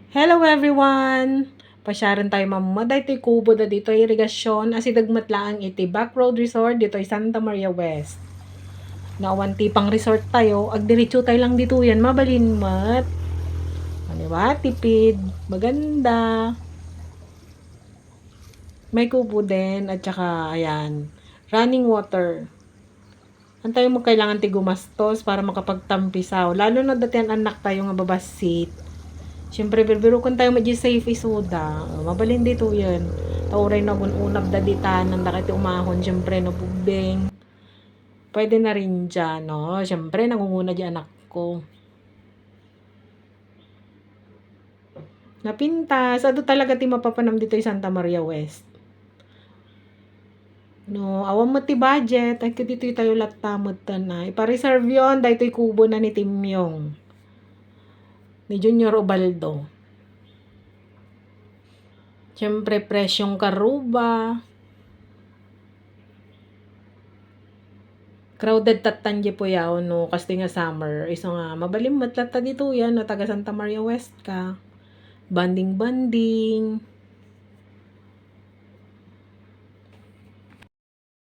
Hello everyone! Pasyaran tayo mamaday to'y kubo da dito ay irigasyon asi dagmatlaang iti Back Road Resort dito ay Santa Maria West. Nawanti pang resort tayo, agdiretso tayo lang dito yan, mabalinmat. Ano ba? Tipid, maganda. May kubo din at saka ayan, running water. Antay mo kailangan ti gumastos para makapagtampisaw. Lalo na dati ang anak tayo nga babasit. Siyempre, pero kung tayo safe isoda, mabalin dito yan. Tauray na unab da ditan, nang dakiti umahon, siyempre, no, bubeng. Pwede na rin dyan, no? Siyempre, nangunguna dyan anak ko. Napintas, ado talaga ti mapapanam dito yung Santa Maria West. No, awam mo ti budget, ay dito tayo latamot na. Ipa-reserve yun, dahil ito'y kubo na ni Timyong. Ni Junior Ubaldo. Siyempre, presyong karuba. Crowded tatanje po yaw, no, kasi nga summer. Iso nga, mabalim matlata dito yan, no, taga Santa Maria West ka. Banding-banding.